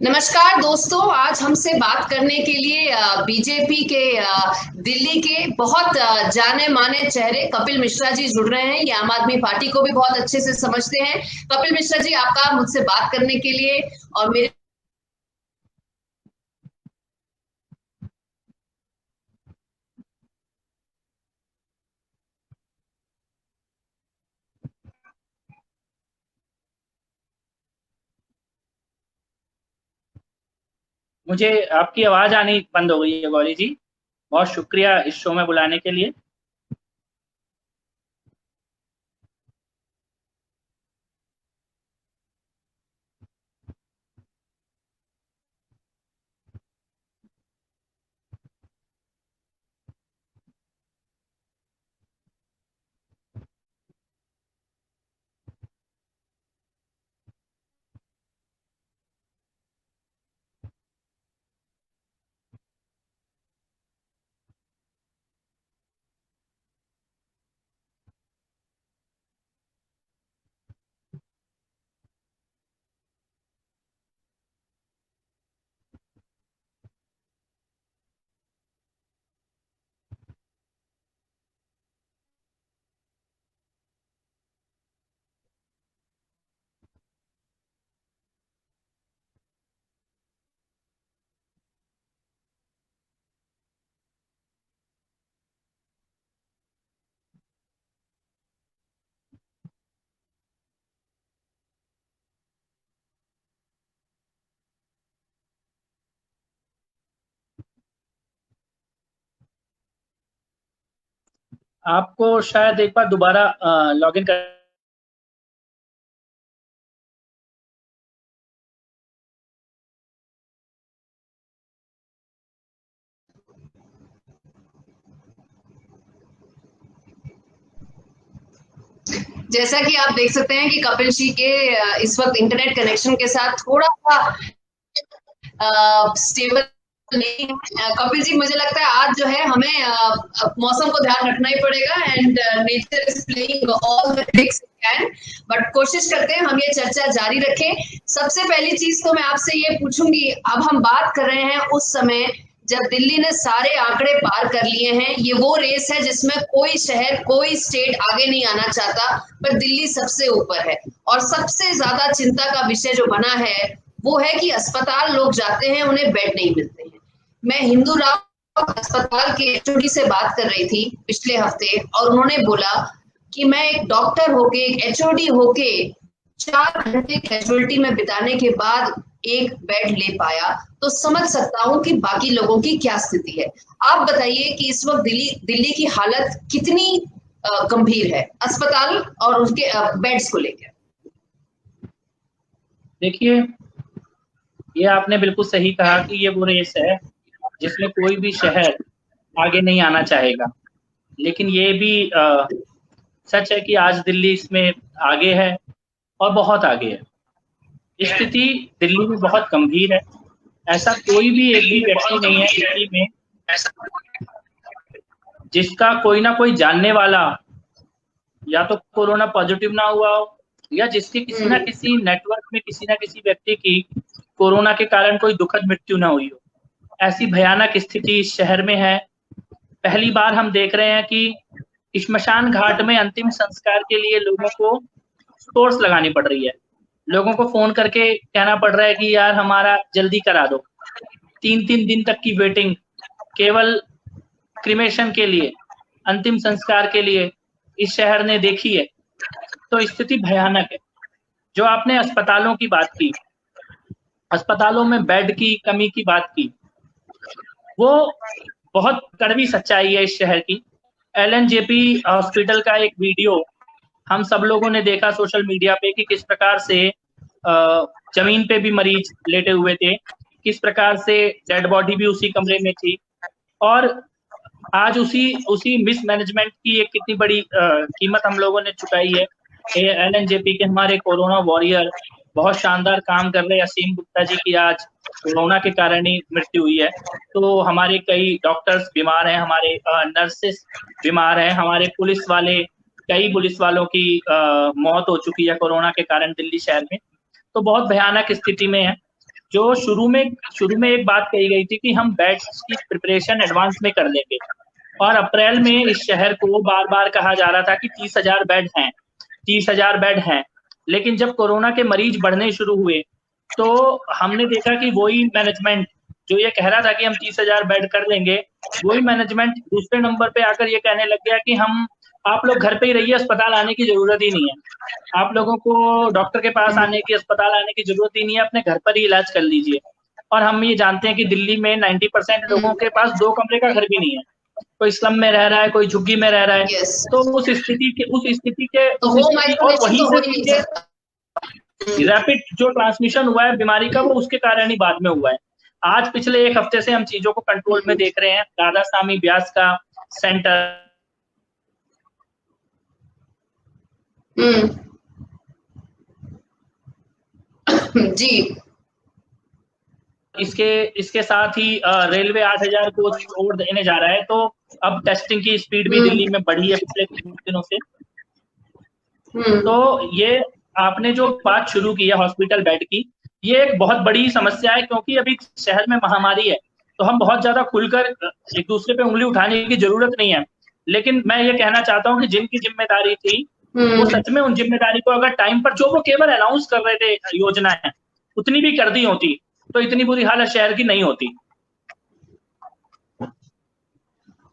नमस्कार दोस्तों, आज हमसे बात करने के लिए बीजेपी के दिल्ली के बहुत जाने माने चेहरे कपिल मिश्रा जी जुड़ रहे हैं। ये आम आदमी पार्टी को भी बहुत अच्छे से समझते हैं। कपिल मिश्रा जी, आपका मुझसे बात करने के लिए और मेरे मुझे आपकी आवाज आनी बंद हो गई है गौरी जी। बहुत शुक्रिया इस शो में बुलाने के लिए। आपको शायद एक बार दोबारा लॉगिन कर। जैसा कि आप देख सकते हैं कि कपिल जी के इस वक्त इंटरनेट कनेक्शन के साथ थोड़ा सा स्टेबल नहीं है। कपिल जी, मुझे लगता है आज जो है हमें मौसम को ध्यान रखना ही पड़ेगा। And nature is playing all the tricks can, but कोशिश करते हैं हम ये चर्चा जारी रखें। सबसे पहली चीज तो मैं आपसे ये पूछूंगी, अब हम बात कर रहे हैं उस समय जब दिल्ली ने सारे आंकड़े पार कर लिए हैं। ये वो रेस है जिसमें कोई शहर कोई स्टेट आगे नहीं आना चाहता, पर दिल्ली सबसे ऊपर है। और सबसे ज्यादा चिंता का विषय जो बना है वो है कि अस्पताल लोग जाते हैं, उन्हें बेड नहीं मिलते हैं। मैं हिंदू राव अस्पताल के एचओडी से बात कर रही थी पिछले हफ्ते, और उन्होंने बोला कि मैं एक डॉक्टर होके, एक एचओडी होके 4 घंटे कैजुअलिटी में बिताने के बाद एक बेड ले पाया, तो समझ सकता हूं कि बाकी लोगों की क्या स्थिति है। आप बताइए कि इस वक्त दिल्ली दिल्ली की हालत कितनी गंभीर है अस्पताल और उनके बेड्स को लेकर। देखिए, ये आपने बिल्कुल सही कहा कि ये वो रेस है जिसमें कोई भी शहर आगे नहीं आना चाहेगा। लेकिन ये भी सच है कि आज दिल्ली इसमें आगे है और बहुत आगे है। स्थिति दिल्ली में बहुत गंभीर है। ऐसा कोई भी एक भी व्यक्ति नहीं है दिल्ली में जिसका कोई ना कोई जानने वाला या तो कोरोना पॉजिटिव ना हुआ हो, या जिसके किसी ना किसी नेटवर्क में किसी ना किसी व्यक्ति की कोरोना के कारण कोई दुखद मृत्यु ना हुई हो। ऐसी भयानक स्थिति इस शहर में है। पहली बार हम देख रहे हैं कि श्मशान घाट में अंतिम संस्कार के लिए लोगों को सोर्स लगानी पड़ रही है। लोगों को फोन करके कहना पड़ रहा है कि यार हमारा जल्दी करा दो। 3-3 दिन तक की वेटिंग केवल क्रिमेशन के लिए, अंतिम संस्कार के लिए इस शहर ने देखी है। तो स्थिति भयानक है। जो आपने अस्पतालों की बात की, अस्पतालों में बेड की कमी की बात की, वो बहुत कड़वी सच्चाई है इस शहर की। एलएनजेपी हॉस्पिटल का एक वीडियो हम सब लोगों ने देखा सोशल मीडिया पे कि किस प्रकार से जमीन पे भी मरीज लेटे हुए थे, किस प्रकार से डेड बॉडी भी उसी कमरे में थी। और आज उसी उसी मिसमैनेजमेंट की एक कितनी बड़ी कीमत हम लोगों ने चुकाई है। एलएनजेपी के हमारे कोरोना वॉरियर, बहुत शानदार काम कर रहे असीम गुप्ता जी की आज कोरोना के कारण ही मृत्यु हुई है। तो हमारे कई डॉक्टर्स बीमार हैं, हमारे नर्सेस बीमार हैं, हमारे पुलिस वाले, कई पुलिस वालों की मौत हो चुकी है कोरोना के कारण दिल्ली शहर में। तो बहुत भयानक स्थिति में है। जो शुरू में एक बात कही गई थी कि हम बेड्स की प्रिपरेशन एडवांस में कर लेंगे, और अप्रैल में इस शहर को बार बार कहा जा रहा था कि 30,000 बेड हैं, 30,000 बेड हैं। लेकिन जब कोरोना के मरीज बढ़ने शुरू हुए तो हमने देखा कि वही मैनेजमेंट जो ये कह रहा था कि हम 30,000 बेड कर लेंगे, वही मैनेजमेंट दूसरे नंबर पे आकर ये कहने लग गया कि आप लोग घर पे ही रहिए, अस्पताल आने की जरूरत ही नहीं है, आप लोगों को डॉक्टर के पास आने की, अस्पताल आने की जरूरत ही नहीं है, अपने घर पर ही इलाज कर लीजिए। और हम ये जानते हैं कि दिल्ली में 90% लोगों के पास 2 कमरे का घर भी नहीं है, कोई स्लम में रह रहा है, कोई झुग्गी में रह रहा है। Yes. तो उस स्थिति के होम और आइसोलेशन वहीं तो हो से ही नहीं सकता। रैपिड जो ट्रांसमिशन हुआ है बीमारी का, वो उसके कारण ही बाद में हुआ है। आज पिछले 1 हफ्ते से हम चीजों को कंट्रोल में देख रहे हैं। राधा स्वामी व्यास का सेंटर जी, इसके साथ ही रेलवे 8,000 कोच और देने जा रहा है। तो अब टेस्टिंग की स्पीड भी दिल्ली में बढ़ी है पिछले कुछ दिनों से। तो ये आपने जो बात शुरू की है हॉस्पिटल बेड की, ये एक बहुत बड़ी समस्या है, क्योंकि अभी शहर में महामारी है, तो हम बहुत ज्यादा खुलकर एक दूसरे पे उंगली उठाने की जरूरत नहीं है। लेकिन मैं ये कहना चाहता हूँ कि जिनकी जिम्मेदारी थी वो सच में उन जिम्मेदारी को अगर टाइम पर, जो वो केवल अनाउंस कर रहे थे योजनाएं, उतनी भी कर दी होती तो इतनी बुरी हालत शहर की नहीं होती।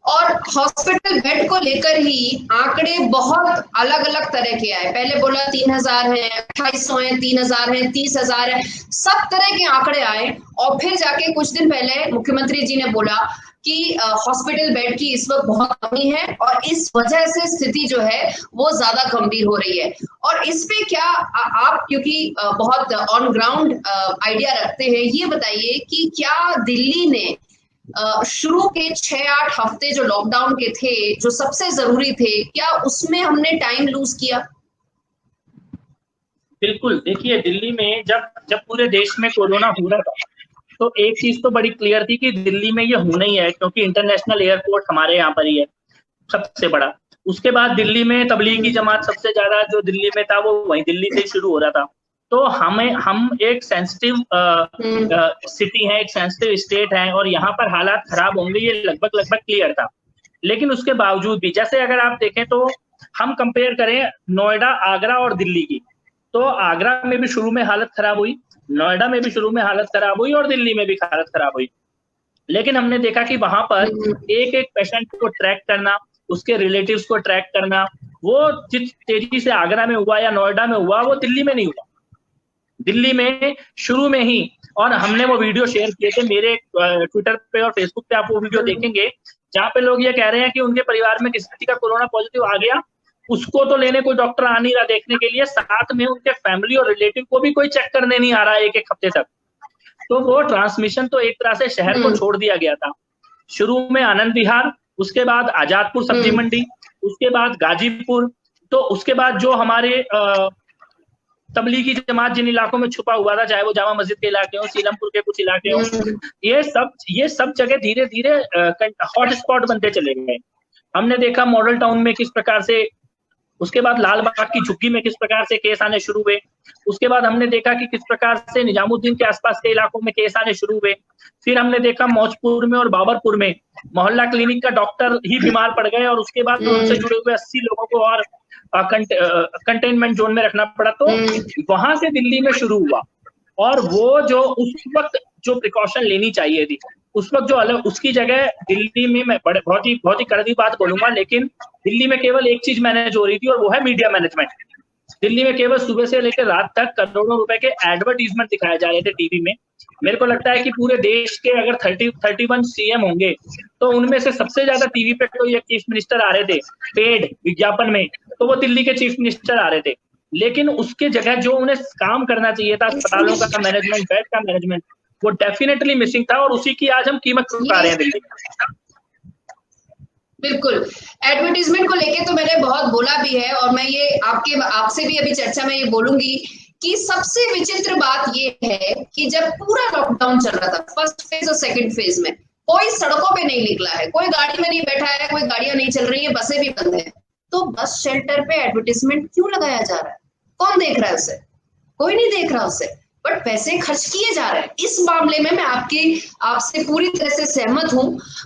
और हॉस्पिटल बेड को लेकर ही आंकड़े बहुत अलग अलग तरह के आए। पहले बोला 3,000 है, 2,800 है, 3,000 है, 30,000 है, सब तरह के आंकड़े आए। और फिर जाके कुछ दिन पहले मुख्यमंत्री जी ने बोला कि हॉस्पिटल बेड की इस वक्त बहुत कमी है और इस वजह से स्थिति जो है वो ज्यादा गंभीर हो रही है। और इस पे क्या आप, क्योंकि बहुत ऑन ग्राउंड आइडिया रखते हैं, ये बताइए कि क्या दिल्ली ने शुरू के 6-8 हफ्ते जो लॉकडाउन के थे, जो सबसे जरूरी थे, क्या उसमें हमने टाइम लूज किया? बिल्कुल, देखिए दिल्ली में जब पूरे देश में कोरोना हो रहा था, तो एक चीज तो बड़ी क्लियर थी कि दिल्ली में ये होना ही है, क्योंकि इंटरनेशनल एयरपोर्ट हमारे यहाँ पर ही है सबसे बड़ा। उसके बाद दिल्ली में तबलीगी जमात सबसे ज्यादा जो दिल्ली में था वो वहीं दिल्ली से शुरू हो रहा था। तो हम एक सेंसिटिव सिटी है, एक सेंसिटिव स्टेट है, और यहाँ पर हालात खराब होंगे ये लगभग क्लियर था। लेकिन उसके बावजूद भी, जैसे अगर आप देखें तो हम कंपेयर करें नोएडा, आगरा और दिल्ली की, तो आगरा में भी शुरू में हालत खराब हुई, नोएडा में भी शुरू में हालत खराब हुई और दिल्ली में भी हालत खराब हुई। लेकिन हमने देखा कि वहां पर एक एक पेशेंट को ट्रैक करना, उसके रिलेटिव्स को ट्रैक करना, वो जिस तेजी से आगरा में हुआ या नोएडा में हुआ, वो दिल्ली में नहीं हुआ। दिल्ली में शुरू में ही, और हमने वो वीडियो शेयर किए थे मेरे ट्विटर पे और फेसबुक पे, आप वो वीडियो देखेंगे जहाँ पे लोग ये कह रहे हैं कि उनके परिवार में किसी का कोरोना पॉजिटिव आ गया, उसको तो लेने कोई डॉक्टर आ नहीं रहा देखने के लिए, साथ में उनके फैमिली और रिलेटिव को भी कोई चेक करने नहीं आ रहा है 1-1 हफ्ते तक। तो वो ट्रांसमिशन तो एक तरह से शहर को छोड़ दिया गया था। शुरू में आनंद विहार, उसके बाद आजादपुर सब्जी मंडी, उसके बाद गाजीपुर, तो उसके बाद जो हमारे तबलीगी जमात जिन इलाकों में छुपा हुआ था, चाहे वो जामा मस्जिद के इलाके हो, सीलमपुर के कुछ इलाके हो, ये सब जगह धीरे धीरे हॉट स्पॉट बनते चले गए। हमने देखा मॉडल टाउन में किस प्रकार से, उसके बाद लाल बाग की झुग्गी में किस प्रकार से केस आने शुरू हुए, उसके बाद हमने देखा कि किस प्रकार से निजामुद्दीन के आसपास के इलाकों में केस आने शुरू हुए। फिर हमने देखा मौजपुर में और बाबरपुर में मोहल्ला क्लिनिक का डॉक्टर ही बीमार पड़ गए और उसके बाद उनसे जुड़े हुए 80 लोगों को और कंटेनमेंट जोन में रखना पड़ा। तो वहां से दिल्ली में शुरू हुआ, और वो जो उस वक्त जो प्रिकॉशन लेनी चाहिए थी, उस वक्त जो अलग, उसकी जगह दिल्ली में, मैं बहुत ही कड़वी बात बोलूंगा, लेकिन दिल्ली में केवल एक चीज मैनेज हो रही थी और वो है मीडिया मैनेजमेंट। दिल्ली में केवल सुबह से लेकर रात तक करोड़ों रुपए के एडवर्टीजमेंट दिखाए जा रहे थे टीवी में। मेरे को लगता है कि पूरे देश के अगर 31 सीएम होंगे तो उनमें से सबसे ज्यादा टीवी पे कोई एक चीफ मिनिस्टर आ रहे थे पेड विज्ञापन में, तो वो दिल्ली के चीफ मिनिस्टर आ रहे थे। लेकिन उसके जगह जो उन्हें काम करना चाहिए था, अस्पतालों का मैनेजमेंट, बेड का मैनेजमेंट, वो डेफिनेटली मिसिंग था, और उसी की आज हम कीमत चुका रहे हैं दिल्ली में। बिल्कुल, एडवर्टीजमेंट को लेके तो मैंने बहुत बोला भी है, और मैं ये आपसे भी अभी चर्चा में ये बोलूंगी कि सबसे विचित्र बात ये है कि जब पूरा लॉकडाउन चल रहा था, फर्स्ट फेज और सेकंड फेज में, कोई सड़कों पे नहीं निकला है, कोई गाड़ी में नहीं बैठा है, कोई गाड़ियां नहीं चल रही है, बसें भी बंद है, तो बस शेल्टर पे एडवर्टीजमेंट क्यों लगाया जा रहा है? कौन देख रहा है उसे? कोई नहीं देख रहा उसे। बट पैसे खर्च किए जा रहे हैं। इस मामले में मैं आपसे पूरी तरह से सहमत हूं।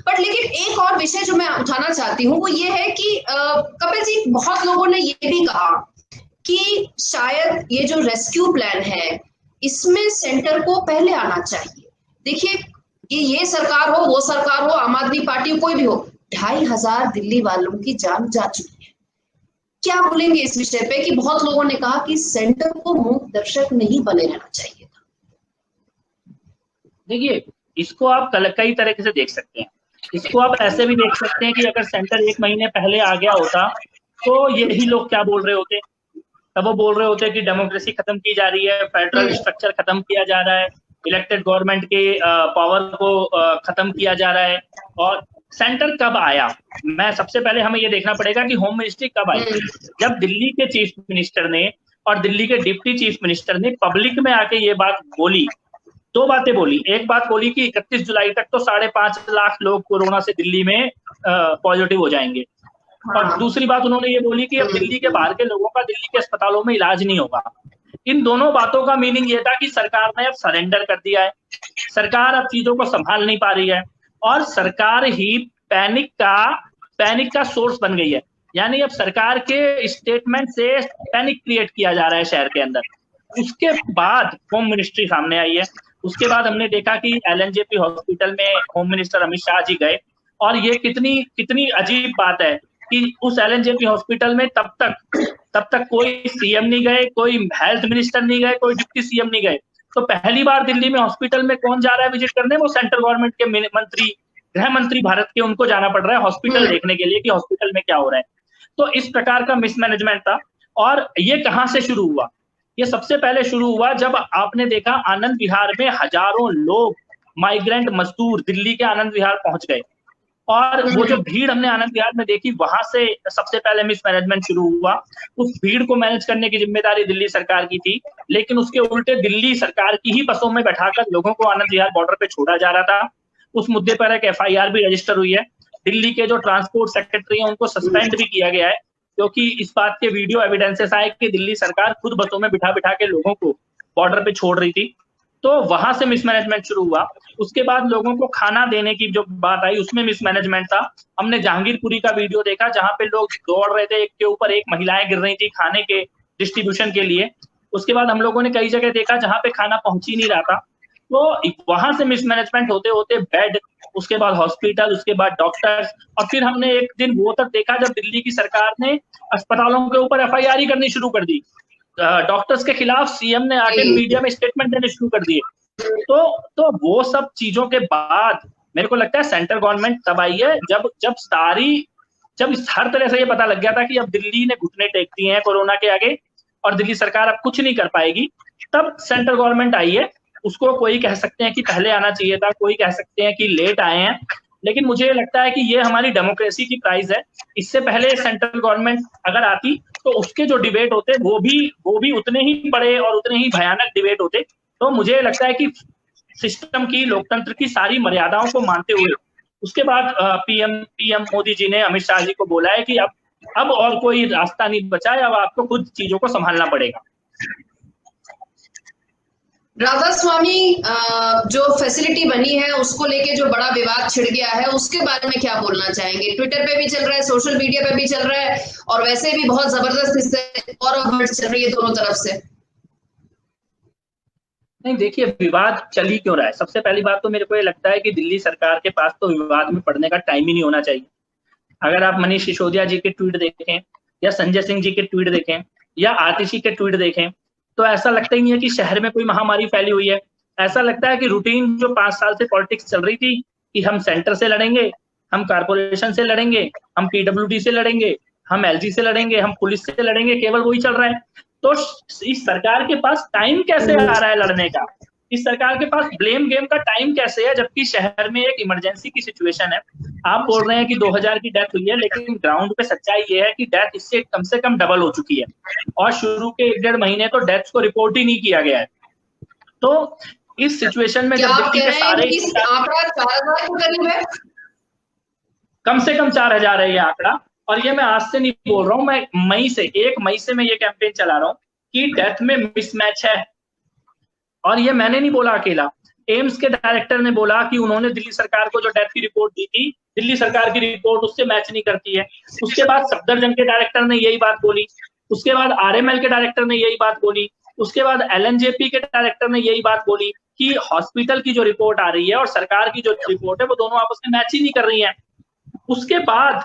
बट लेकिन एक और विषय जो मैं उठाना चाहती हूँ वो ये है कि कपिल जी, बहुत लोगों ने ये भी कहा कि शायद ये जो रेस्क्यू प्लान है इसमें सेंटर को पहले आना चाहिए। देखिए, ये सरकार हो, वो सरकार हो, आम आदमी पार्टी हो, कोई भी हो, 2,500 दिल्ली वालों की जान जा चुकी है। क्या बोलेंगे इस विषय पे कि बहुत लोगों ने कहा कि सेंटर को मूक दर्शक नहीं बने रहना चाहिए था? देखिए, इसको आप कई तरीके से देख सकते हैं। इसको आप ऐसे भी देख सकते हैं कि अगर सेंटर 1 महीने पहले आ गया होता तो यही लोग क्या बोल रहे होते, तब वो बोल रहे होते कि डेमोक्रेसी खत्म की जा रही है, फेडरल स्ट्रक्चर खत्म किया जा रहा है, इलेक्टेड गवर्नमेंट के पावर को खत्म किया जा रहा है। और सेंटर कब आया, मैं सबसे पहले हमें ये देखना पड़ेगा कि होम मिनिस्ट्री कब आई। जब दिल्ली के चीफ मिनिस्टर ने और दिल्ली के डिप्टी चीफ मिनिस्टर ने पब्लिक में आके ये बात बोली, 2 बातें बोली। एक बात बोली कि 31 जुलाई तक तो 5.5 लाख लोग कोरोना से दिल्ली में पॉजिटिव हो जाएंगे। और दूसरी बात उन्होंने ये बोली कि अब दिल्ली के बाहर के लोगों का दिल्ली के अस्पतालों में इलाज नहीं होगा। इन दोनों बातों का मीनिंग ये था कि सरकार ने अब सरेंडर कर दिया है, सरकार अब चीजों को संभाल नहीं पा रही है और सरकार ही पैनिक का सोर्स बन गई है। यानी अब सरकार के स्टेटमेंट से पैनिक क्रिएट किया जा रहा है शहर के अंदर। उसके बाद होम मिनिस्ट्री सामने आई है। उसके बाद हमने देखा कि LNJP हॉस्पिटल में होम मिनिस्टर अमित शाह जी गए और ये कितनी अजीब बात है कि उस LNJP हॉस्पिटल में तब तक कोई सीएम नहीं गए, कोई हेल्थ मिनिस्टर नहीं गए, कोई डिप्टी सीएम नहीं गए। तो पहली बार दिल्ली में हॉस्पिटल में कौन जा रहा है विजिट करने, वो सेंट्रल गवर्नमेंट के मंत्री, गृह मंत्री भारत के, उनको जाना पड़ रहा है हॉस्पिटल देखने के लिए कि हॉस्पिटल में क्या हो रहा है। तो इस प्रकार का मिसमैनेजमेंट था। और ये कहां से शुरू हुआ? ये सबसे पहले शुरू हुआ जब आपने देखा आनंद विहार में हजारों लोग, माइग्रेंट मजदूर दिल्ली के आनंद विहार पहुंच गए और वो जो भीड़ हमने आनंद विहार में देखी, वहां से सबसे पहले मिसमैनेजमेंट शुरू हुआ। उस भीड़ को मैनेज करने की जिम्मेदारी दिल्ली सरकार की थी, लेकिन उसके उल्टे दिल्ली सरकार की ही बसों में बैठाकर लोगों को आनंद विहार बॉर्डर पे छोड़ा जा रहा था। उस मुद्दे पर एक FIR भी रजिस्टर हुई है। दिल्ली के जो ट्रांसपोर्ट सेक्रेटरी हैं उनको सस्पेंड भी किया गया है, क्योंकि इस बात के वीडियो एविडेंसेस आए कि दिल्ली सरकार खुद बसों में बिठा के लोगों को बॉर्डर पे छोड़ रही थी। तो वहां से मिसमैनेजमेंट शुरू हुआ। उसके बाद लोगों को खाना देने की जो बात आई उसमें मिसमैनेजमेंट था। हमने जहांगीरपुरी का वीडियो देखा जहां पे लोग दौड़ रहे थे, एक के ऊपर एक महिलाएं गिर रही थी खाने के डिस्ट्रीब्यूशन के लिए। उसके बाद हम लोगों ने कई जगह देखा जहां पे खाना पहुंच ही नहीं रहा था। तो वहां से मिसमैनेजमेंट होते होते बेड, उसके बाद हॉस्पिटल, उसके बाद डॉक्टर्स, और फिर हमने एक दिन वो तक देखा जब दिल्ली की सरकार ने अस्पतालों के ऊपर FIR ही करनी शुरू कर दी। डॉक्टर्स के खिलाफ सीएम ने आके मीडिया में स्टेटमेंट देने शुरू कर दिए। तो वो सब चीजों के बाद मेरे को लगता है सेंट्रल गवर्नमेंट तब आई है जब हर तरह से ये पता लग गया था कि अब दिल्ली ने घुटने टेक दिए हैं कोरोना के आगे और दिल्ली सरकार अब कुछ नहीं कर पाएगी। तब सेंट्रल गवर्नमेंट आई है। उसको कोई कह सकते हैं कि पहले आना चाहिए था, कोई कह सकते हैं कि लेट आए हैं, लेकिन मुझे लगता है कि ये हमारी डेमोक्रेसी की प्राइज है। इससे पहले सेंट्रल गवर्नमेंट अगर आती तो उसके जो डिबेट होते वो भी उतने ही बड़े और उतने ही भयानक डिबेट होते। तो मुझे लगता है कि सिस्टम की, लोकतंत्र की सारी मर्यादाओं को मानते हुए उसके बाद पीएम मोदी जी ने अमित शाह जी को बोला है कि अब और कोई रास्ता नहीं बचा है, अब आपको खुद चीजों को संभालना पड़ेगा। राधा स्वामी, जो फैसिलिटी बनी है उसको लेके जो बड़ा विवाद छिड़ गया है उसके बारे में क्या बोलना चाहेंगे? ट्विटर पे भी चल रहा है, सोशल मीडिया पे भी चल रहा है और वैसे भी बहुत जबरदस्त इससे और चल रही है दोनों तरफ से। नहीं, देखिए, विवाद चल ही क्यों रहा है? सबसे पहली बात तो मेरे को ये लगता है कि दिल्ली सरकार के पास तो विवाद में पड़ने का टाइम ही नहीं होना चाहिए। अगर आप मनीष सिसोदिया जी के ट्वीट देखें या संजय सिंह जी के ट्वीट देखें या आतिशी के ट्वीट देखें तो ऐसा लगता ही नहीं है कि शहर में कोई महामारी फैली हुई है। ऐसा लगता है कि रूटीन जो 5 साल से पॉलिटिक्स चल रही थी कि हम सेंटर से लड़ेंगे, हम कारपोरेशन से लड़ेंगे, हम PWD से लड़ेंगे, हम LG से लड़ेंगे, हम पुलिस से लड़ेंगे, केवल वही चल रहा है। तो इस सरकार के पास टाइम कैसे आ रहा है लड़ने का? इस सरकार के पास ब्लेम गेम का टाइम कैसे है, जबकि शहर में एक इमरजेंसी की सिचुएशन है? आप बोल रहे हैं कि 2000 की डेथ हुई है, लेकिन ग्राउंड पे सच्चाई ये है कि डेथ इससे कम से कम डबल हो चुकी है और शुरू के 1-1.5 महीने तो डेथ्स को रिपोर्ट ही नहीं किया गया है। तो इस सिचुएशन में जब दिल्ली के सारे आंकड़ा 4000 के करीब है, कम से कम 4000 है ये आंकड़ा। और ये मैं आज से नहीं बोल रहा हूँ, मैं 1 मई से मैं ये कैंपेन चला रहा हूँ कि डेथ में मिसमैच है। और ये मैंने नहीं बोला अकेला, एम्स के डायरेक्टर ने बोला कि उन्होंने दिल्ली सरकार को जो डेथ की रिपोर्ट दी थी, दिल्ली सरकार की रिपोर्ट उससे मैच नहीं करती है। उसके बाद सफदरजंग के डायरेक्टर ने यही बात बोली, उसके बाद आरएमएल के डायरेक्टर ने यही बात बोली, उसके बाद एलएनजेपी के डायरेक्टर ने यही बात बोली कि हॉस्पिटल की जो रिपोर्ट आ रही है और सरकार की जो रिपोर्ट है वो दोनों आपस में मैच ही नहीं कर रही है। उसके बाद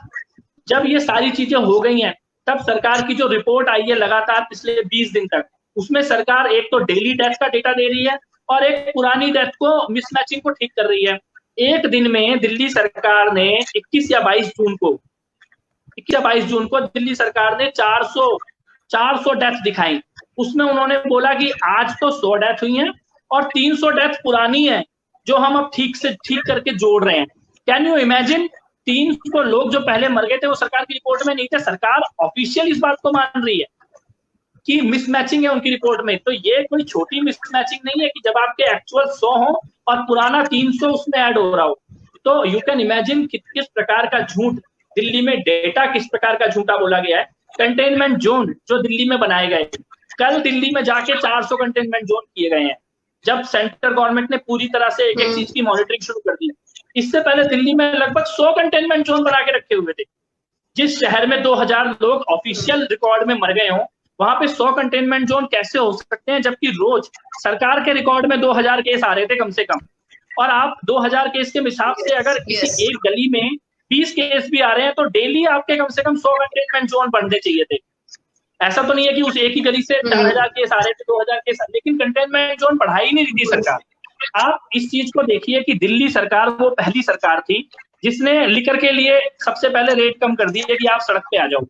जब ये सारी चीजें हो गई हैं, तब सरकार की जो रिपोर्ट आई है लगातार पिछले 20 दिन तक, उसमें सरकार एक तो डेली डेथ का डेटा दे रही है और एक पुरानी डेथ को मिसमैचिंग को ठीक कर रही है। एक दिन में दिल्ली सरकार ने 21 या 22 जून को दिल्ली सरकार ने 400 डेथ दिखाई। उसमें उन्होंने बोला कि आज तो 100 डेथ हुई हैं और 300 डेथ पुरानी है जो हम अब ठीक करके जोड़ रहे हैं। कैन यू इमेजिन, 300 लोग जो पहले मर गए थे वो सरकार की रिपोर्ट में नहीं थे। सरकार ऑफिशियल इस बात को मान रही है कि मिसमैचिंग है उनकी रिपोर्ट में। तो ये कोई छोटी मिसमैचिंग नहीं है कि जब आपके एक्चुअल 100 हो और पुराना 300 उसमें ऐड हो रहा हो। तो यू कैन इमेजिन किस प्रकार का झूठ दिल्ली में, डेटा किस प्रकार का झूठा बोला गया है। कंटेनमेंट जोन जो दिल्ली में बनाए गए, कल दिल्ली में जाके 400 कंटेनमेंट जोन किए गए हैं, जब सेंट्रल गवर्नमेंट ने पूरी तरह से एक चीज की मॉनिटरिंग शुरू कर दी। इससे पहले दिल्ली में लगभग 100 कंटेनमेंट जोन बना के रखे हुए थे। जिस शहर में 2000 लोग ऑफिशियल रिकॉर्ड में मर गए हों, वहां पे 100 कंटेनमेंट जोन कैसे हो सकते हैं, जबकि रोज सरकार के रिकॉर्ड में 2000 केस आ रहे थे कम से कम। और आप 2000 केस के हिसाब से अगर किसी एक गली में 20 केस भी आ रहे हैं तो डेली आपके कम से कम 100 कंटेनमेंट जोन बनने चाहिए थे। ऐसा तो नहीं है कि उस एक ही गली से 4000 केस आ रहे थे, 2000 केस, लेकिन कंटेनमेंट जोन बढ़ा ही नहीं रही थी सरकार। आप इस चीज को देखिए कि दिल्ली सरकार वो पहली सरकार थी जिसने लिकर के लिए सबसे पहले रेट कम कर दिए कि आप सड़क पे आ जाओ,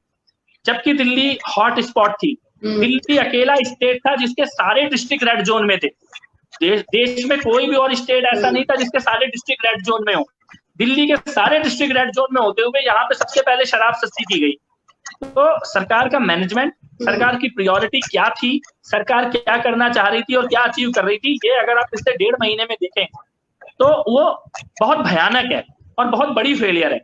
जबकि दिल्ली हॉट स्पॉट थी। दिल्ली अकेला स्टेट था जिसके सारे डिस्ट्रिक्ट रेड जोन में थे। देश में कोई भी और स्टेट ऐसा नहीं था जिसके सारे डिस्ट्रिक्ट रेड जोन में हो। दिल्ली के सारे डिस्ट्रिक्ट रेड जोन में होते हुए यहाँ पे सबसे पहले शराब सस्ती की गई। तो सरकार का मैनेजमेंट, सरकार की प्रायोरिटी क्या थी, सरकार क्या करना चाह रही थी और क्या अचीव कर रही थी, ये अगर आप पिछले 1.5 महीने में देखें तो वो बहुत भयानक है और बहुत बड़ी फेलियर है।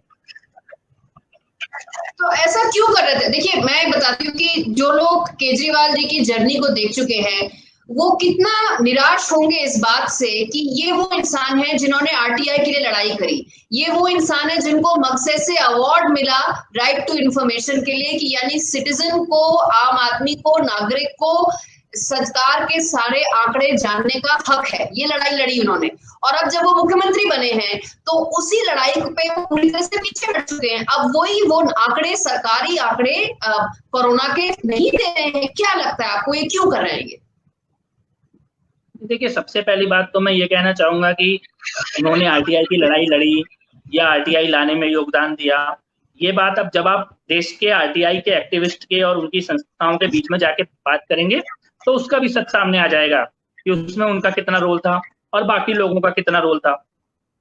तो ऐसा क्यों कर रहे थे? देखिए, मैं बताती हूँ कि जो लोग केजरीवाल जी की जर्नी को देख चुके हैं वो कितना निराश होंगे इस बात से कि ये वो इंसान है जिन्होंने आरटीआई के लिए लड़ाई करी, ये वो इंसान है जिनको मकसद अवार्ड मिला राइट टू इंफॉर्मेशन के लिए, कि यानी सिटीजन को, आम आदमी को, नागरिक को सरकार के सारे आंकड़े जानने का हक है। ये लड़ाई लड़ी उन्होंने, और अब जब वो मुख्यमंत्री बने हैं तो उसी लड़ाई पे वो पूरी तरह से पीछे हट चुके हैं। अब वो आंकड़े, सरकारी आंकड़े कोरोना के नहीं दे रहे हैं। क्या लगता है आपको, ये क्यों कर रहे हैं ये? देखिए, सबसे पहली बात तो मैं ये कहना चाहूंगा कि उन्होंने आरटीआई की लड़ाई लड़ी या आरटीआई लाने में योगदान दिया, ये बात अब जब आप देश के आरटीआई के एक्टिविस्ट के और उनकी संस्थाओं के बीच में जाके बात करेंगे तो उसका भी सच सामने आ जाएगा कि उसमें उनका कितना रोल था और बाकी लोगों का कितना रोल था।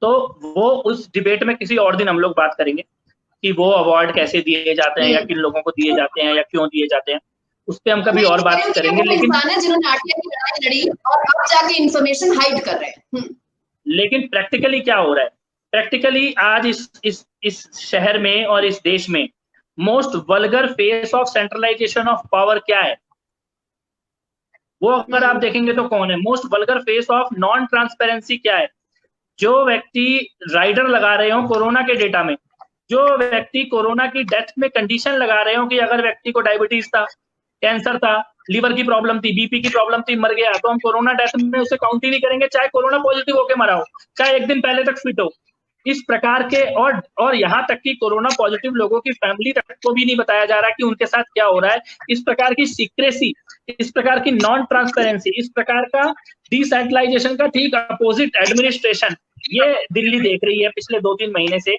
तो वो उस डिबेट में किसी और दिन हम लोग बात करेंगे कि वो अवार्ड कैसे दिए जाते हैं या किन लोगों को दिए जाते हैं या क्यों दिए जाते हैं, उस पर हम कभी और बात करेंगे। लेकिन जिन्होंने आरटीआई की लड़ाई लड़ी और अब जाके इंफॉर्मेशन हाइड कर रहे हैं। लेकिन प्रैक्टिकली क्या हो रहा है? प्रैक्टिकली आज इस शहर में और इस देश में most vulgar face of centralisation of power क्या है? वो अगर आप देखेंगे तो कौन है? Most vulgar face of non transparency क्या है? जो व्यक्ति राइडर लगा रहे हो कोरोना के डेटा में, जो व्यक्ति कोरोना की डेथ में कंडीशन लगा रहे हो कि अगर व्यक्ति को डायबिटीज था, कैंसर था, लीवर की प्रॉब्लम थी, बीपी की प्रॉब्लम थी, मर गया, तो हम कोरोना डेथ में उसे काउंट ही नहीं करेंगे, चाहे कोरोना पॉजिटिव होके मरा हो, चाहे एक दिन पहले तक फिट हो। इस प्रकार के और यहाँ तक कि कोरोना पॉजिटिव लोगों की फैमिली तक को भी नहीं बताया जा रहा कि उनके साथ क्या हो रहा है। इस प्रकार की सीक्रेसी, इस प्रकार की नॉन ट्रांसपेरेंसी, इस प्रकार का डिसेंट्रलाइजेशन का ठीक अपोजिट एडमिनिस्ट्रेशन ये दिल्ली देख रही है पिछले 2-3 महीने से।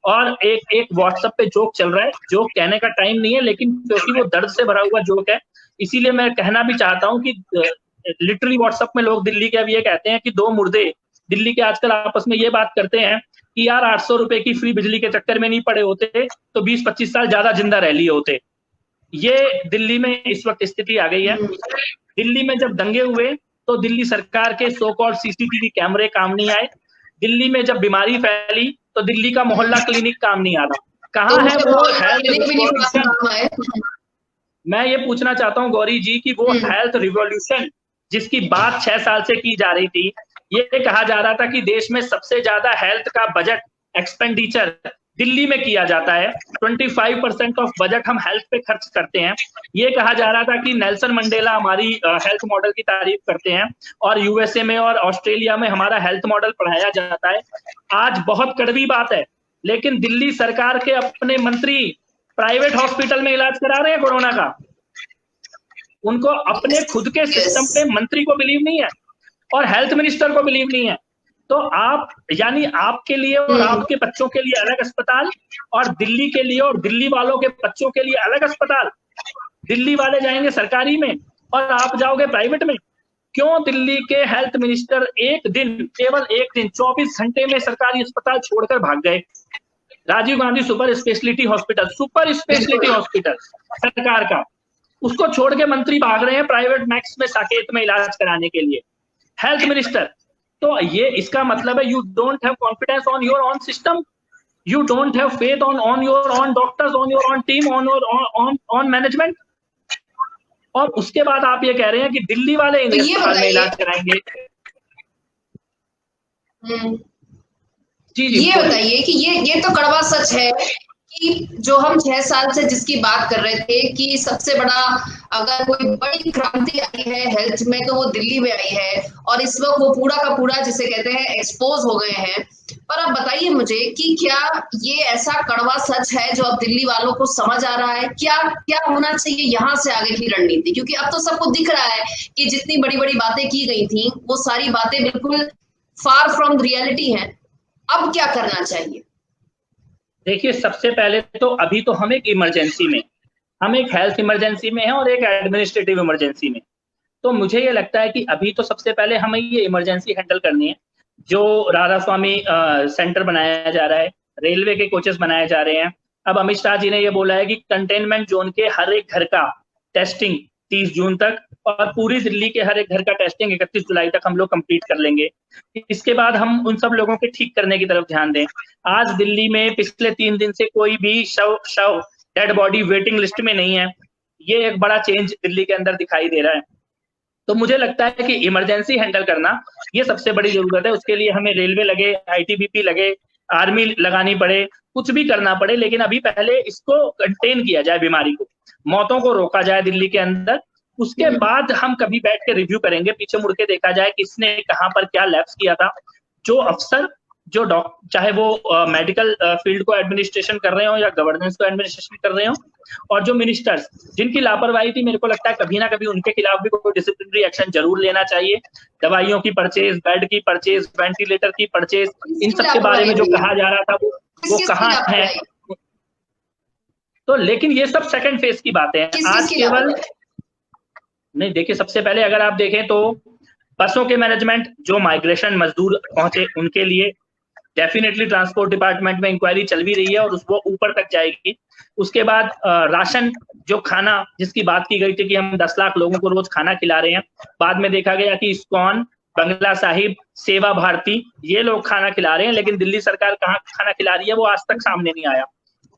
और एक व्हाट्सएप पे जोक चल रहा है, जोक कहने का टाइम नहीं है, लेकिन क्योंकि वो दर्द से भरा हुआ जोक है इसीलिए मैं कहना भी चाहता हूँ कि लिटरली व्हाट्सएप में लोग दिल्ली के अब ये कहते हैं कि 2 मुर्दे दिल्ली के आजकल आपस में ये बात करते हैं कि यार 800 रुपए की फ्री बिजली के चक्कर में नहीं पड़े होते तो 20-25 साल ज्यादा जिंदा रह लिए होते। ये दिल्ली में इस वक्त स्थिति आ गई है। दिल्ली में जब दंगे हुए तो दिल्ली सरकार के सो कॉल्ड सीसीटीवी कैमरे काम नहीं आए। दिल्ली में जब बीमारी फैली तो दिल्ली का मोहल्ला क्लिनिक काम नहीं आ रहा। कहाँ है वो हेल्थ? मैं ये पूछना चाहता हूँ गौरी जी कि वो हेल्थ रिवॉल्यूशन जिसकी बात 6 साल से की जा रही थी। ये कहा जा रहा था कि देश में सबसे ज्यादा हेल्थ का बजट एक्सपेंडिचर दिल्ली में किया जाता है, 25% ऑफ बजट हम हेल्थ पे खर्च करते हैं। ये कहा जा रहा था कि नेल्सन मंडेला हमारी हेल्थ मॉडल की तारीफ करते हैं और यूएसए में और ऑस्ट्रेलिया में हमारा हेल्थ मॉडल पढ़ाया जाता है। आज बहुत कड़वी बात है, लेकिन दिल्ली सरकार के अपने मंत्री प्राइवेट हॉस्पिटल में इलाज करा रहे हैं कोरोना का। उनको अपने खुद के सिस्टम पे मंत्री को बिलीव नहीं है और हेल्थ मिनिस्टर को बिलीव नहीं है। तो आप यानी आपके लिए और आपके बच्चों के लिए अलग अस्पताल और दिल्ली के लिए और दिल्ली वालों के बच्चों के लिए अलग अस्पताल। दिल्ली वाले जाएंगे सरकारी में और आप जाओगे प्राइवेट में। क्यों दिल्ली के हेल्थ मिनिस्टर केवल एक दिन 24 घंटे में सरकारी अस्पताल छोड़कर भाग गए? Rajiv Gandhi super speciality hospital सरकार का, उसको छोड़ के मंत्री भाग रहे हैं प्राइवेट मैक्स में साकेत में इलाज कराने के लिए, हेल्थ मिनिस्टर। तो ये इसका मतलब है you don't have confidence on your own system, you don't have faith on your own doctors, on your own team, on your own management. और उसके बाद आप ये कह रहे हैं कि दिल्ली वाले इन अस्पताल में इलाज कराएंगे। जी ये बताइए कि ये तो कड़वा सच है कि जो हम 6 साल से जिसकी बात कर रहे थे कि सबसे बड़ा अगर कोई बड़ी क्रांति आई है हेल्थ में तो वो दिल्ली में आई है, और इस वक्त वो पूरा का पूरा जिसे कहते हैं एक्सपोज हो गए हैं। पर अब बताइए मुझे कि क्या ये ऐसा कड़वा सच है जो अब दिल्ली वालों को समझ आ रहा है? क्या क्या होना चाहिए यहाँ से आगे की रणनीति? क्योंकि अब तो सबको दिख रहा है कि जितनी बड़ी बड़ी बातें की गई थी वो सारी बातें बिल्कुल फार फ्रॉम रियलिटी हैं। अब क्या करना चाहिए? देखिए, सबसे पहले तो अभी तो हम एक इमरजेंसी में, हम एक हेल्थ इमरजेंसी में हैं और एक एडमिनिस्ट्रेटिव इमरजेंसी में। तो मुझे ये लगता है कि अभी तो सबसे पहले हमें ये इमरजेंसी हैंडल करनी है। जो राधा स्वामी सेंटर बनाया जा रहा है, रेलवे के कोचेस बनाए जा रहे हैं। अब अमित शाह जी ने ये बोला है कि कंटेनमेंट जोन के हर एक घर का टेस्टिंग 30 जून तक और पूरी दिल्ली के हर एक घर का टेस्टिंग 31 जुलाई तक हम लोग कंप्लीट कर लेंगे। इसके बाद हम उन सब लोगों के ठीक करने की तरफ ध्यान दें। आज दिल्ली में पिछले 3 दिन से कोई भी शव डेड बॉडी वेटिंग लिस्ट में नहीं है। ये एक बड़ा चेंज दिल्ली के अंदर दिखाई दे रहा है। तो मुझे लगता है कि इमरजेंसी हैंडल करना ये सबसे बड़ी जरूरत है। उसके लिए हमें रेलवे लगे, आईटीबीपी लगे, आर्मी लगानी पड़े, कुछ भी करना पड़े, लेकिन अभी पहले इसको कंटेन किया जाए, बीमारी को, मौतों को रोका जाए दिल्ली के अंदर। उसके बाद हम कभी बैठ के रिव्यू करेंगे, पीछे मुड़ के देखा जाए किसने कहां पर क्या लैप्स किया था। जो अफसर, जो डॉक्टर, चाहे वो मेडिकल फील्ड को एडमिनिस्ट्रेशन कर रहे हो या गवर्नेंस को एडमिनिस्ट्रेशन कर रहे हो, और जो मिनिस्टर्स जिनकी लापरवाही थी, मेरे को लगता है कभी ना कभी उनके खिलाफ भी कोई डिसिप्लिनरी एक्शन जरूर लेना चाहिए। दवाइयों की परचेज, बेड की परचेज, वेंटिलेटर की परचेज, इन सब के बारे में जो कहा जा रहा था वो कहाँ है? तो लेकिन ये सब सेकंड फेज की बातें हैं। आज केवल नहीं, देखिए, सबसे पहले अगर आप देखें तो बसों के मैनेजमेंट, जो माइग्रेशन मजदूर पहुंचे उनके लिए डेफिनेटली ट्रांसपोर्ट डिपार्टमेंट में इंक्वायरी चल भी रही है और वो ऊपर तक जाएगी। उसके बाद राशन, जो खाना जिसकी बात की गई थी कि हम 10 लाख लोगों को रोज खाना खिला रहे हैं, बाद में देखा गया कि इस्कॉन, बंगला साहिब, सेवा भारती, ये लोग खाना खिला रहे हैं, लेकिन दिल्ली सरकार कहाँ खाना खिला रही है वो आज तक सामने नहीं आया।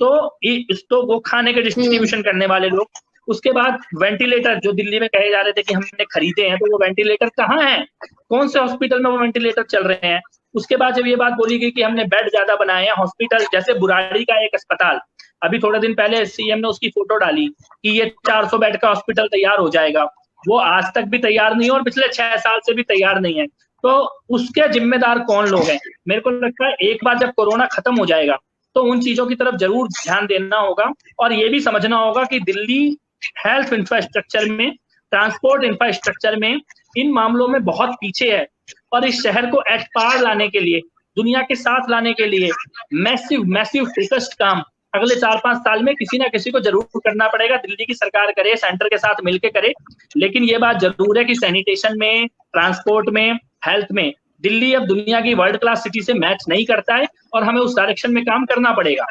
तो वो खाने के डिस्ट्रीब्यूशन करने वाले लोग। उसके बाद वेंटिलेटर, जो दिल्ली में कहे जा रहे थे कि हमने खरीदे हैं, तो वो वेंटिलेटर कहाँ हैं? कौन से हॉस्पिटल में वो वेंटिलेटर चल रहे हैं? उसके बाद जब ये बात बोली गई कि हमने बेड ज्यादा बनाए हैं, हॉस्पिटल जैसे बुराड़ी का एक अस्पताल, अभी थोड़े दिन पहले सीएम ने उसकी फोटो डाली कि ये 400 बेड का हॉस्पिटल तैयार हो जाएगा, वो आज तक भी तैयार नहीं है और पिछले 6 साल से भी तैयार नहीं है। तो उसके जिम्मेदार कौन लोग हैं? मेरे को लगता है एक बार जब कोरोना खत्म हो जाएगा तो उन चीजों की तरफ जरूर ध्यान देना होगा और ये भी समझना होगा कि दिल्ली हेल्थ इंफ्रास्ट्रक्चर में, ट्रांसपोर्ट इंफ्रास्ट्रक्चर में, इन मामलों में बहुत पीछे है और इस शहर को एट पार लाने के लिए, दुनिया के साथ लाने के लिए मैसिव फोकस्ड काम अगले 4-5 साल में किसी ना किसी को जरूर करना पड़ेगा। दिल्ली की सरकार करे, सेंटर के साथ मिलकर करे, लेकिन ये बात जरूर है कि सैनिटेशन में, ट्रांसपोर्ट में, हेल्थ में दिल्ली अब दुनिया की वर्ल्ड क्लास सिटी से मैच नहीं करता है और हमें उस डायरेक्शन में काम करना पड़ेगा।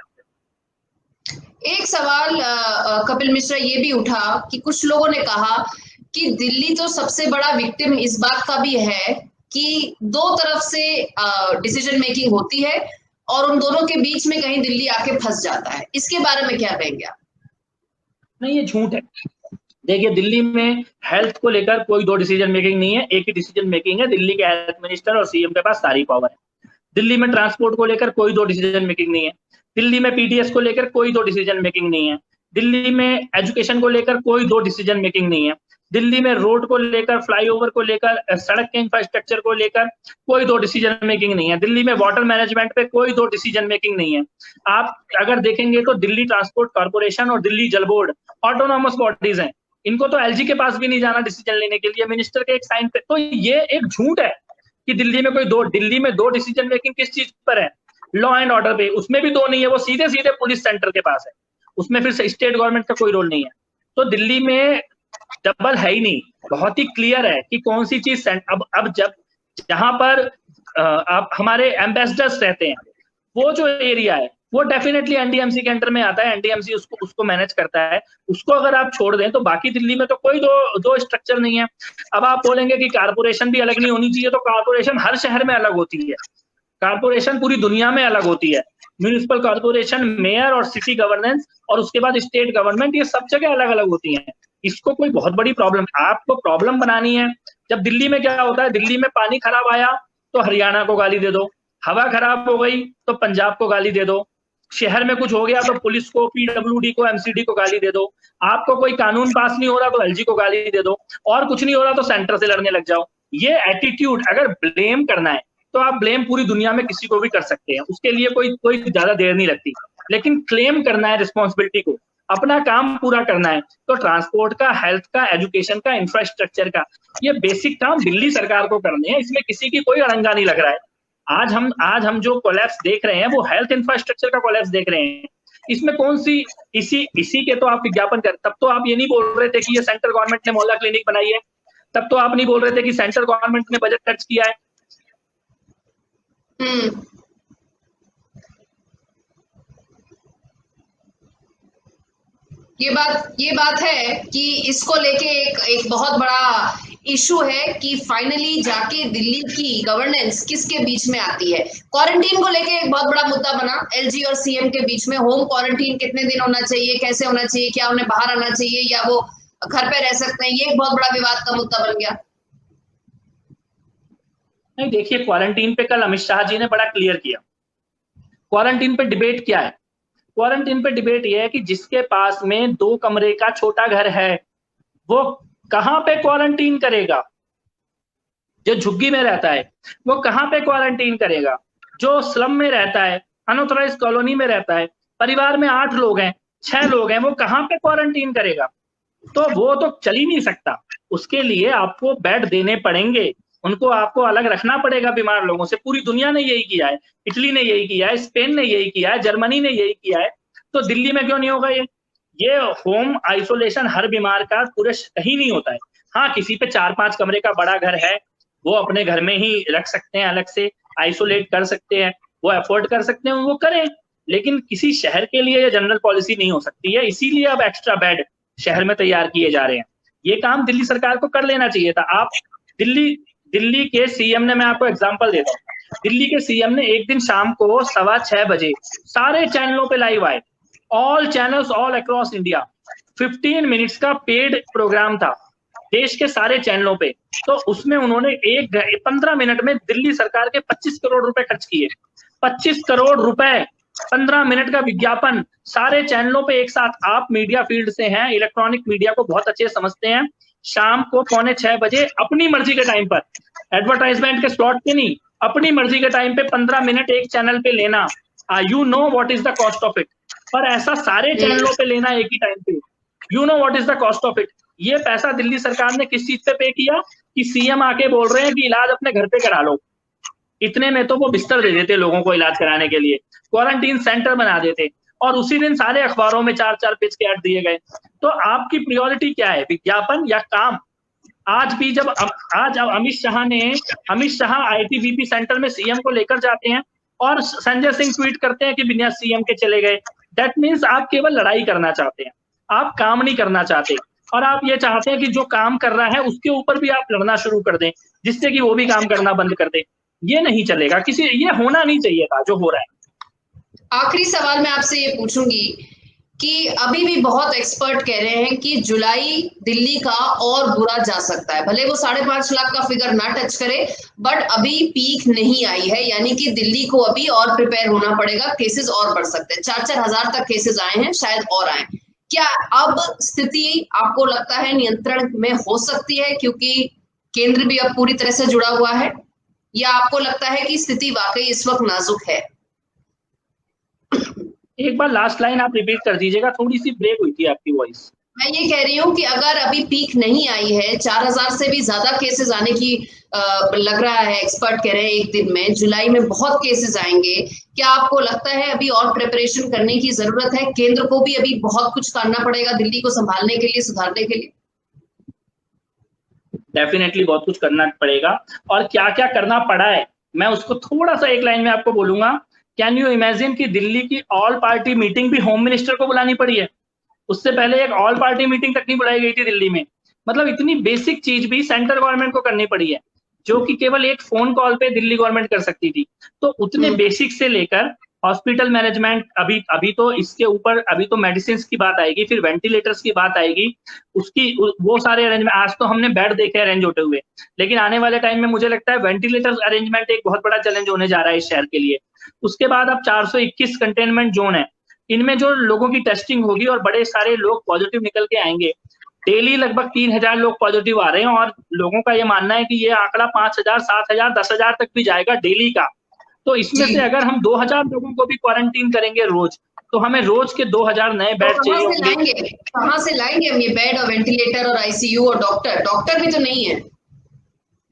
एक सवाल कपिल मिश्रा ये भी उठा कि कुछ लोगों ने कहा कि दिल्ली तो सबसे बड़ा विक्टिम इस बात का भी है कि दो तरफ से डिसीजन मेकिंग होती है और उन दोनों के बीच में कहीं दिल्ली आके फंस जाता है। इसके बारे में क्या कहेंगे आप? नहीं, ये झूठ है। देखिए दिल्ली में हेल्थ को लेकर कोई दो डिसीजन मेकिंग नहीं है, एक ही डिसीजन मेकिंग है। दिल्ली के हेल्थ मिनिस्टर और सीएम के पास सारी पावर है। दिल्ली में ट्रांसपोर्ट को लेकर कोई दो डिसीजन मेकिंग नहीं है। दिल्ली में पीडीएस को लेकर कोई दो डिसीजन मेकिंग नहीं है। दिल्ली में एजुकेशन को लेकर कोई दो डिसीजन मेकिंग नहीं है। दिल्ली में रोड को लेकर, फ्लाईओवर को लेकर, सड़क के इंफ्रास्ट्रक्चर को लेकर कोई दो डिसीजन मेकिंग नहीं है। दिल्ली में वाटर मैनेजमेंट पे कोई दो डिसीजन मेकिंग नहीं है। आप अगर देखेंगे तो दिल्ली ट्रांसपोर्ट कॉर्पोरेशन और दिल्ली जल बोर्ड ऑटोनॉमस बॉडीज हैं। इनको तो एलजी के पास भी नहीं जाना डिसीजन लेने के लिए, मिनिस्टर के एक साइन पे। तो ये एक झूठ है कि दिल्ली में दो डिसीजन मेकिंग किस चीज पर है? लॉ एंड ऑर्डर पे, उसमें भी दो नहीं है, वो सीधे सीधे पुलिस सेंटर के पास है। उसमें फिर स्टेट गवर्नमेंट का कोई रोल नहीं है। तो दिल्ली में डबल है ही नहीं, बहुत ही क्लियर है कि कौन सी चीज अब जब जहां पर आप हमारे एम्बेसडर्स रहते हैं, वो जो एरिया है वो डेफिनेटली एनडीएमसी के अंडर में आता है। एनडीएमसी उसको मैनेज करता है। उसको अगर आप छोड़ दें तो बाकी दिल्ली में तो कोई दो स्ट्रक्चर नहीं है। अब आप बोलेंगे कि कारपोरेशन भी अलग नहीं होनी चाहिए, तो कारपोरेशन हर शहर में अलग होती है। कारपोरेशन पूरी दुनिया में अलग होती है। म्यूनिसिपल कॉर्पोरेशन, मेयर और सिटी गवर्नेंस और उसके बाद स्टेट गवर्नमेंट, ये सब जगह अलग अलग होती हैं। इसको कोई बहुत बड़ी प्रॉब्लम, आपको प्रॉब्लम बनानी है। जब दिल्ली में क्या होता है, दिल्ली में पानी खराब आया तो हरियाणा को गाली दे दो, हवा खराब हो गई तो पंजाब को गाली दे दो, शहर में कुछ हो गया तो पुलिस को, पीडब्ल्यूडी को, एमसीडी को गाली दे दो, आपको कोई कानून पास नहीं हो रहा तो एलजी को गाली दे दो, और कुछ नहीं हो रहा तो सेंटर से लड़ने लग जाओ। ये एटीट्यूड, अगर ब्लेम करना है तो आप ब्लेम पूरी दुनिया में किसी को भी कर सकते हैं, उसके लिए कोई ज्यादा देर नहीं लगती। लेकिन क्लेम करना है रिस्पॉन्सिबिलिटी को, अपना काम पूरा करना है, तो ट्रांसपोर्ट का, हेल्थ का, एजुकेशन का, इंफ्रास्ट्रक्चर का, ये बेसिक काम दिल्ली सरकार को करने हैं। इसमें किसी की कोई अड़ंगा नहीं लग रहा है। आज हम जो कोलैप्स देख रहे हैं वो हेल्थ इंफ्रास्ट्रक्चर का कोलैप्स देख रहे हैं। इसमें कौन सी इसी के तो आप विज्ञापन कर, तब तो आप ये नहीं बोल रहे थे कि ये सेंट्रल गवर्नमेंट ने मोहल्ला क्लिनिक बनाई है, तब तो आप नहीं बोल रहे थे कि सेंट्रल गवर्नमेंट ने बजट खर्च किया है। ये बात है कि इसको लेके एक बहुत बड़ा इशू है कि फाइनली जाके दिल्ली की गवर्नेंस किसके बीच में आती है। क्वारंटीन को लेके एक बहुत बड़ा मुद्दा बना एलजी और सीएम के बीच में। होम क्वारंटीन कितने दिन होना चाहिए, कैसे होना चाहिए, क्या उन्हें बाहर आना चाहिए या वो घर पे रह सकते हैं, ये एक बहुत बड़ा विवाद का मुद्दा बन गया। नहीं, देखिए क्वारंटीन पे कल अमित शाह जी ने बड़ा क्लियर किया। क्वारंटीन पे डिबेट क्या है? क्वारंटीन पे डिबेट ये है कि जिसके पास में 2 कमरे का छोटा घर है वो कहां पे क्वारंटीन करेगा? जो झुग्गी में रहता है वो कहां पे क्वारंटीन करेगा? जो स्लम में रहता है, अनऑथराइज्ड कॉलोनी में रहता है, परिवार में 8 लोग हैं, 6 लोग हैं, वो कहां पे क्वारंटीन करेगा? तो वो तो चल ही नहीं सकता। उसके लिए आपको बेड देने पड़ेंगे, उनको आपको अलग रखना पड़ेगा बीमार लोगों से। पूरी दुनिया ने यही किया है, इटली ने यही किया है, स्पेन ने यही किया है, जर्मनी ने यही किया है। तो दिल्ली में क्यों नहीं होगा ये होम आइसोलेशन हर बीमार का पूरे कहीं नहीं होता है। हाँ, किसी पे 4-5 कमरे का बड़ा घर है, वो अपने घर में ही रख सकते हैं, अलग से आइसोलेट कर सकते हैं, वो अफोर्ड कर सकते हैं, वो करें। लेकिन किसी शहर के लिए ये जनरल पॉलिसी नहीं हो सकती है। इसीलिए अब एक्स्ट्रा बेड शहर में तैयार किए जा रहे हैं। ये काम दिल्ली सरकार को कर लेना चाहिए था। आप दिल्ली के सीएम ने, मैं आपको एग्जांपल देता हूँ, दिल्ली के सीएम ने एक दिन शाम को 6:15 बजे सारे चैनलों पे लाइव आए, all channels all across India. 15 minutes का पेड प्रोग्राम था देश के सारे चैनलों पे। तो उसमें उन्होंने 15 मिनट में दिल्ली सरकार के 25 करोड़ रुपए खर्च किए। 25 करोड़ रुपए, 15 मिनट का विज्ञापन सारे चैनलों पे एक साथ। आप मीडिया फील्ड से हैं, इलेक्ट्रॉनिक मीडिया को बहुत अच्छे समझते हैं। शाम को 5:45 बजे अपनी मर्जी के टाइम पर, एडवर्टाइजमेंट के स्लॉट पे नहीं, अपनी मर्जी के टाइम पे 15 मिनट एक चैनल पे लेना। You know what is the cost of it. पर ऐसा सारे चैनलों पे लेना एक ही टाइम पे, you know what is the cost of it. ये पैसा दिल्ली सरकार ने किस चीज पे किया कि सीएम आके बोल रहे हैं कि इलाज अपने घर पे करा लो। इतने में तो वो बिस्तर दे देते लोगों को इलाज कराने के लिए, क्वारंटीन सेंटर बना देते, और उसी दिन सारे अखबारों में 4-4 पेज के ऐड दिए गए। तो आपकी प्रायोरिटी क्या है, विज्ञापन या काम? आज भी जब अमित शाह आईटीबीपी सेंटर में सीएम को लेकर जाते हैं और संजय सिंह ट्वीट करते हैं कि बिना सीएम के चले गए, दैट मीन्स आप केवल लड़ाई करना चाहते हैं, आप काम नहीं करना चाहते। और आप ये चाहते हैं कि जो काम कर रहा है उसके ऊपर भी आप लड़ना शुरू कर दें, जिससे कि वो भी काम करना बंद कर दे। ये नहीं चलेगा, ये होना नहीं चाहिए था जो हो रहा है। आखिरी सवाल मैं आपसे ये पूछूंगी कि अभी भी बहुत एक्सपर्ट कह रहे हैं कि जुलाई दिल्ली का और बुरा जा सकता है, भले वो 5.5 लाख का फिगर ना टच करे, बट अभी पीक नहीं आई है, यानी कि दिल्ली को अभी और प्रिपेयर होना पड़ेगा, केसेस और बढ़ सकते हैं, 4-4 हजार तक केसेस आए हैं, शायद और आए। क्या अब स्थिति आपको लगता है नियंत्रण में हो सकती है क्योंकि केंद्र भी अब पूरी तरह से जुड़ा हुआ है, या आपको लगता है कि स्थिति वाकई इस वक्त नाजुक है? एक बार लास्ट लाइन आप रिपीट कर दीजिएगा, थोड़ी सी ब्रेक हुई थी आपकी वॉइस। मैं ये कह रही हूँ कि अगर अभी पीक नहीं आई है, 4,000 से भी ज्यादा केसेस आने की लग रहा है, एक्सपर्ट कह रहे हैं एक दिन में जुलाई में बहुत केसेस आएंगे, क्या आपको लगता है अभी और प्रिपरेशन करने की जरूरत है? केंद्र को भी अभी बहुत कुछ करना पड़ेगा दिल्ली को संभालने के लिए, सुधारने के लिए। डेफिनेटली बहुत कुछ करना पड़ेगा, और क्या क्या करना पड़ा है मैं उसको थोड़ा सा एक लाइन में आपको बोलूंगा। कैन यू इमेजिन कि दिल्ली की ऑल पार्टी मीटिंग भी होम मिनिस्टर को बुलानी पड़ी है? उससे पहले एक ऑल पार्टी मीटिंग तक नहीं बुलाई गई थी दिल्ली में। मतलब इतनी बेसिक चीज भी सेंट्रल गवर्नमेंट को करनी पड़ी है, जो कि केवल एक फोन कॉल पे दिल्ली गवर्नमेंट कर सकती थी। तो उतने बेसिक से लेकर हॉस्पिटल मैनेजमेंट, अभी तो इसके ऊपर अभी तो मेडिसिन की बात आएगी, फिर वेंटिलेटर्स की बात आएगी, उसकी वो सारे अरेंजमेंट। आज तो हमने बेड देखे अरेंज होते हुए, लेकिन आने वाले टाइम में मुझे लगता है वेंटिलेटर्स अरेंजमेंट एक बहुत बड़ा चैलेंज होने जा रहा है इस शहर के लिए। उसके बाद अब 421 कंटेनमेंट जोन है, इनमें जो लोगों की टेस्टिंग होगी और बड़े सारे लोग पॉजिटिव निकल के आएंगे। डेली लगभग 3,000 लोग पॉजिटिव आ रहे हैं, और लोगों का ये मानना है कि ये आंकड़ा 5,000, 7,000, 10,000 तक भी जाएगा डेली का। तो इसमें से अगर हम 2,000 लोगों को भी क्वारंटीन करेंगे रोज, तो हमें रोज के 2,000 नए बेड चाहिए होंगे। कहाँ से लाएंगे हम ये बेड और वेंटिलेटर और आईसीयू और डॉक्टर भी तो नहीं है।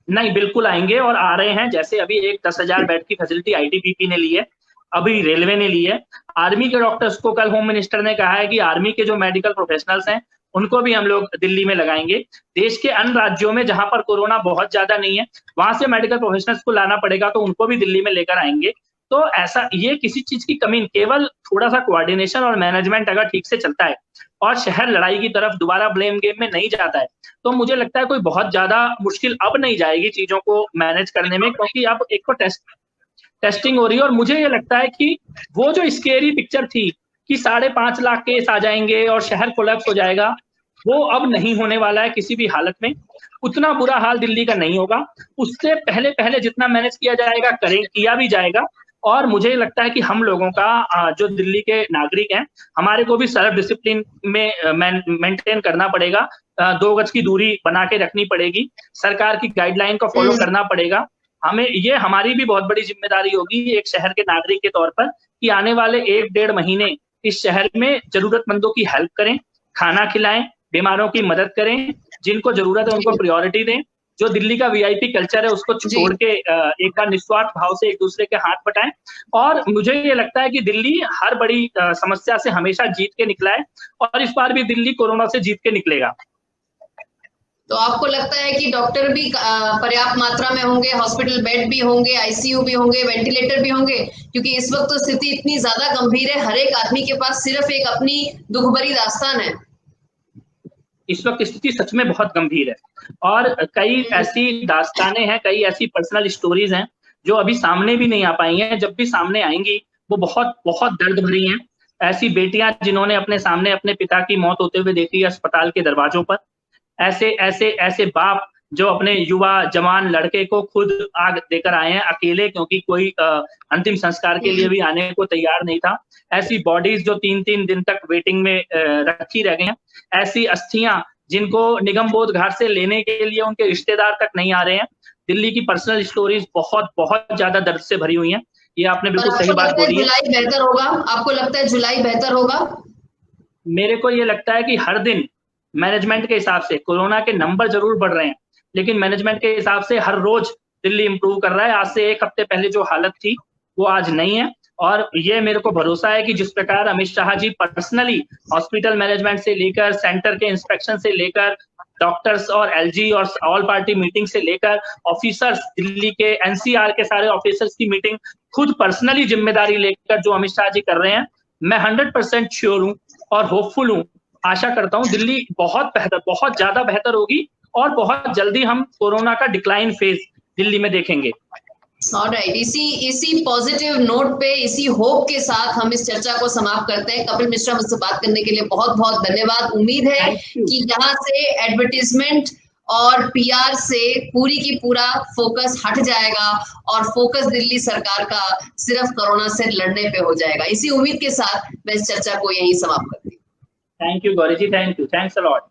नहीं, बिल्कुल आएंगे और आ रहे हैं। जैसे अभी एक 10,000 बेड की फैसिलिटी आईटीबीपी ने ली है, अभी रेलवे ने ली है। आर्मी के डॉक्टर्स को कल होम मिनिस्टर ने कहा है कि आर्मी के जो मेडिकल प्रोफेशनल्स हैं उनको भी हम लोग दिल्ली में लगाएंगे। देश के अन्य राज्यों में जहां पर कोरोना बहुत ज्यादा नहीं है, वहां से मेडिकल प्रोफेशनल्स को लाना पड़ेगा, तो उनको भी दिल्ली में लेकर आएंगे। तो ऐसा, ये किसी चीज की कमी, केवल थोड़ा सा कोऑर्डिनेशन और मैनेजमेंट अगर ठीक से चलता है और शहर लड़ाई की तरफ दोबारा ब्लेम गेम में नहीं जाता है, तो मुझे लगता है कोई बहुत ज्यादा मुश्किल अब नहीं जाएगी चीजों को मैनेज करने में। क्योंकि अब एक तो टेस्टिंग हो रही है, और मुझे ये लगता है कि वो जो स्केरी पिक्चर थी कि 5.5 लाख केस आ जाएंगे और शहर कोलैप्स हो जाएगा, वो अब नहीं होने वाला है किसी भी हालत में। उतना बुरा हाल दिल्ली का नहीं होगा। उससे पहले पहले जितना मैनेज किया जाएगा किया भी जाएगा। और मुझे लगता है कि हम लोगों का, जो दिल्ली के नागरिक हैं, हमारे को भी सेल्फ डिसिप्लिन में मेंटेन करना पड़ेगा। 2 गज की दूरी बना के रखनी पड़ेगी, सरकार की गाइडलाइन को फॉलो करना पड़ेगा। हमें, ये हमारी भी बहुत बड़ी जिम्मेदारी होगी एक शहर के नागरिक के तौर पर, कि आने वाले 1-1.5 महीने इस शहर में जरूरतमंदों की हेल्प करें, खाना खिलाएं, बीमारों की मदद करें, जिनको जरूरत है उनको प्रायोरिटी दें। जो दिल्ली का वीआईपी कल्चर है उसको छोड़ के एक बार निस्वार्थ भाव से एक दूसरे के हाथ बटाएं। और मुझे ये लगता है कि दिल्ली हर बड़ी समस्या से हमेशा जीत के निकला है, और इस बार भी दिल्ली कोरोना से जीत के निकलेगा। तो आपको लगता है कि डॉक्टर भी पर्याप्त मात्रा में होंगे, हॉस्पिटल बेड भी होंगे, आईसीयू भी होंगे, वेंटिलेटर भी होंगे? क्योंकि इस वक्त तो स्थिति इतनी ज्यादा गंभीर है, हर एक आदमी के पास सिर्फ एक अपनी दुख भरी दास्तान है। इस वक्त स्थिति सच में बहुत गंभीर है, और कई ऐसी दास्तानें हैं, कई ऐसी पर्सनल स्टोरीज हैं जो अभी सामने भी नहीं आ पाई हैं। जब भी सामने आएंगी वो बहुत बहुत दर्द भरी हैं। ऐसी बेटियां जिन्होंने अपने सामने अपने पिता की मौत होते हुए देखी अस्पताल के दरवाजों पर, ऐसे ऐसे ऐसे बाप जो अपने युवा जवान लड़के को खुद आग देकर आए हैं अकेले, क्योंकि कोई अंतिम संस्कार के लिए भी आने को तैयार नहीं था। ऐसी बॉडीज जो 3-3 दिन तक वेटिंग में रखी रह गई हैं। ऐसी अस्थियां जिनको निगम बोध घाट से लेने के लिए उनके रिश्तेदार तक नहीं आ रहे हैं। दिल्ली की पर्सनल स्टोरीज बहुत बहुत ज्यादा दर्द से भरी हुई हैं। ये आपने बिल्कुल सही बात बोली है। जुलाई बेहतर होगा? आपको लगता है जुलाई बेहतर होगा? मेरे को ये लगता है कि हर दिन मैनेजमेंट के हिसाब से कोरोना के नंबर जरूर बढ़ रहे हैं, लेकिन मैनेजमेंट के हिसाब से हर रोज दिल्ली इंप्रूव कर रहा है। आज से 1 हफ्ते पहले जो हालत थी वो आज नहीं है, और ये मेरे को भरोसा है कि जिस प्रकार Amit Shah ji personally hospital management से लेकर सेंटर के इंस्पेक्शन से लेकर डॉक्टर्स और एलजी और ऑल पार्टी मीटिंग से लेकर ऑफिसर्स, दिल्ली के एनसीआर के सारे ऑफिसर्स की मीटिंग खुद पर्सनली जिम्मेदारी लेकर जो अमित शाह जी कर रहे हैं, मैं 100% श्योर हूँ और होपफुल हूँ। आशा करता हूँ दिल्ली बहुत ज्यादा बेहतर होगी, और बहुत जल्दी हम कोरोना का डिक्लाइन फेज दिल्ली में देखेंगे। ऑलराइट, इसी पॉजिटिव नोट पे, इसी होप के साथ हम इस चर्चा को समाप्त करते हैं। कपिल मिश्रा, मुझसे बात करने के लिए बहुत बहुत धन्यवाद। उम्मीद है कि यहाँ से एडवर्टीजमेंट और पीआर से पूरी की पूरा फोकस हट जाएगा और फोकस दिल्ली सरकार का सिर्फ कोरोना से लड़ने पे हो जाएगा। इसी उम्मीद के साथ मैं इस चर्चा को यहीं समाप्त करती हूँ। Thank you Gauri ji, thank you, thanks a lot.